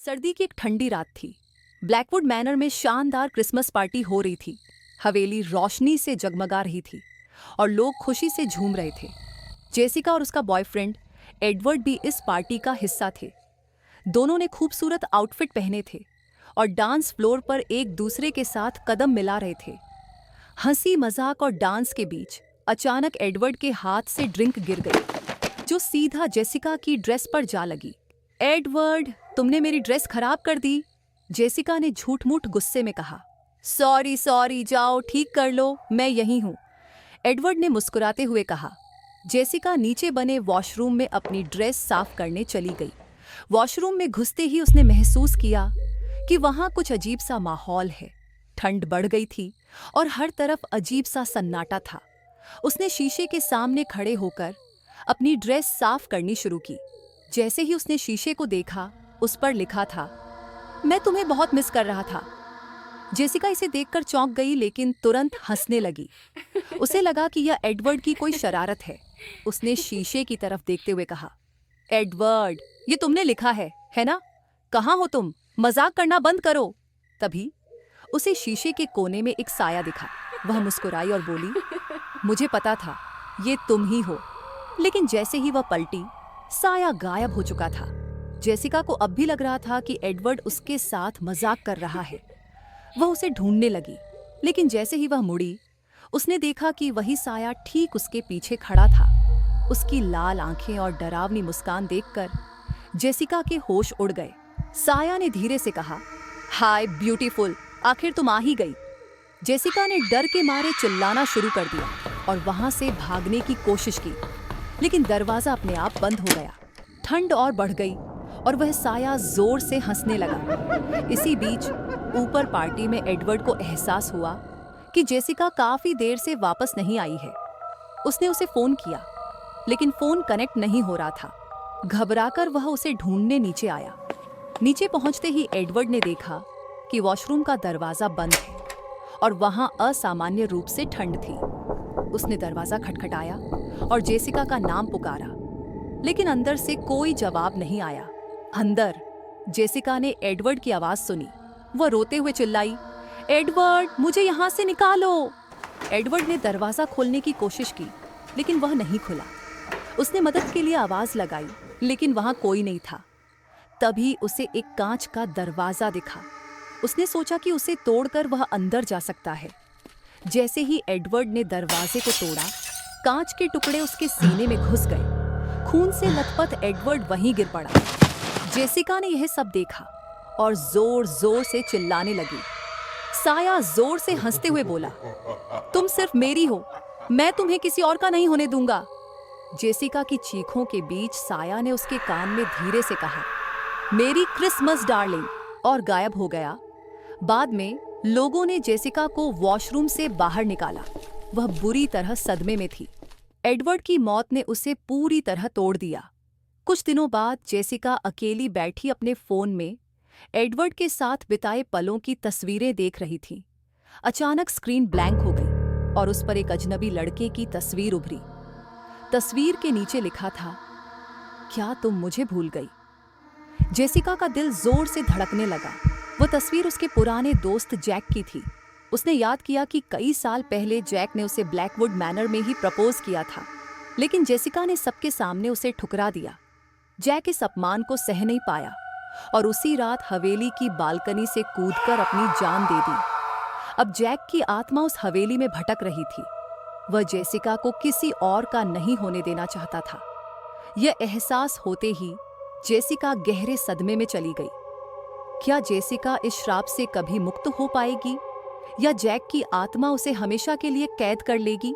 सर्दी की एक ठंडी रात थी। ब्लैकवुड मैनर में शानदार क्रिसमस पार्टी हो रही थी। हवेली रोशनी से जगमगा रही थी और लोग खुशी से झूम रहे थे। जेसिका और उसका बॉयफ्रेंड एडवर्ड भी इस पार्टी का हिस्सा थे। दोनों ने खूबसूरत आउटफिट पहने थे और डांस फ्लोर पर एक दूसरे के साथ कदम मिला रहे थे। हंसी मजाक और डांस के बीच अचानक एडवर्ड के हाथ से ड्रिंक गिर गई, जो सीधा जेसिका की ड्रेस पर जा लगी। एडवर्ड, तुमने मेरी ड्रेस खराब कर दी, जेसिका ने झूठ मूठ गुस्से में कहा। सॉरी सॉरी, जाओ ठीक कर लो, मैं यहीं हूँ, एडवर्ड ने मुस्कुराते हुए कहा। जेसिका नीचे बने वॉशरूम में अपनी ड्रेस साफ करने चली गई। वॉशरूम में घुसते ही उसने महसूस किया कि वहां कुछ अजीब सा माहौल है। ठंड बढ़ गई थी और हर तरफ अजीब सा सन्नाटा था। उसने शीशे के सामने खड़े होकर अपनी ड्रेस साफ करनी शुरू की। जैसे ही उसने शीशे को देखा, उस पर लिखा था, मैं तुम्हें बहुत मिस कर रहा था। जेसिका इसे देखकर चौंक गई, लेकिन तुरंत हंसने लगी। उसे लगा कि यह एडवर्ड की कोई शरारत है। उसने शीशे की तरफ देखते हुए कहा, एडवर्ड, ये तुमने लिखा है ना? कहाँ हो तुम? मजाक करना बंद करो। तभी उसे शीशे के कोने में एक साया दिखा। वह मुस्कुराई और बोली, मुझे पता था ये तुम ही हो। लेकिन जैसे ही वह पलटी, साया गायब हो चुका था। जेसिका को अब भी लग रहा था कि एडवर्ड उसके साथ मजाक कर रहा है। वह उसे ढूंढने लगी, लेकिन जैसे ही वह मुड़ी, उसने देखा कि वही साया ठीक उसके पीछे खड़ा था। उसकी लाल आंखें और डरावनी मुस्कान देखकर जेसिका के होश उड़ गए। साया ने धीरे से कहा, हाय ब्यूटीफुल, आखिर तुम आ ही गई। जेसिका ने डर के मारे चिल्लाना शुरू कर दिया और वहां से भागने की कोशिश की, लेकिन दरवाजा अपने आप बंद हो गया। ठंड और बढ़ गई और वह साया जोर से हंसने लगा। इसी बीच ऊपर पार्टी में एडवर्ड को एहसास हुआ कि जेसिका काफी देर से वापस नहीं आई है। उसने उसे फोन किया, लेकिन फोन कनेक्ट नहीं हो रहा था। घबराकर वह उसे ढूंढने नीचे आया। नीचे पहुंचते ही एडवर्ड ने देखा कि वॉशरूम का दरवाजा बंद है और वहां असामान्य रूप से ठंड थी। उसने दरवाजा खटखटाया और जेसिका का नाम पुकारा, लेकिन अंदर से कोई जवाब नहीं आया। अंदर जेसिका ने एडवर्ड की आवाज सुनी। वह रोते हुए चिल्लाई, एडवर्ड, मुझे यहाँ से निकालो। एडवर्ड ने दरवाजा खोलने की कोशिश की, लेकिन वह नहीं खुला। उसने मदद के लिए आवाज लगाई, लेकिन वहां कोई नहीं था। तभी उसे एक कांच का दरवाजा दिखा। उसने सोचा कि उसे तोड़कर वह अंदर जा सकता है। जैसे ही एडवर्ड ने दरवाजे को तोड़ा, कांच के टुकड़े उसके सीने में घुस गए। खून से लथपथ एडवर्ड वहीं गिर पड़ा। जेसिका ने यह सब देखा और जोर जोर से चिल्लाने लगी। साया जोर से हंसते हुए बोला, तुम सिर्फ मेरी हो, मैं तुम्हें किसी और का नहीं होने दूंगा। जेसिका की चीखों के बीच साया ने उसके कान में धीरे से कहा, मेरी क्रिसमस डार्लिंग, और गायब हो गया। बाद में लोगों ने जेसिका को वॉशरूम से बाहर निकाला। वह बुरी तरह सदमे में थी। एडवर्ड की मौत ने उसे पूरी तरह तोड़ दिया। कुछ दिनों बाद जेसिका अकेली बैठी अपने फोन में एडवर्ड के साथ बिताए पलों की तस्वीरें देख रही थी। अचानक स्क्रीन ब्लैंक हो गई और उस पर एक अजनबी लड़के की तस्वीर उभरी। तस्वीर के नीचे लिखा था, क्या तुम मुझे भूल गई? जेसिका का दिल जोर से धड़कने लगा। वो तस्वीर उसके पुराने दोस्त जैक की थी। उसने याद किया कि कई साल पहले जैक ने उसे ब्लैकवुड मैनर में ही प्रपोज किया था, लेकिन जेसिका ने सबके सामने उसे ठुकरा दिया। जैक इस अपमान को सह नहीं पाया और उसी रात हवेली की बालकनी से कूदकर अपनी जान दे दी। अब जैक की आत्मा उस हवेली में भटक रही थी। वह जेसिका को किसी और का नहीं होने देना चाहता था। यह एहसास होते ही जेसिका गहरे सदमे में चली गई। क्या जेसिका इस श्राप से कभी मुक्त हो पाएगी, या जैक की आत्मा उसे हमेशा के लिए कैद कर लेगी?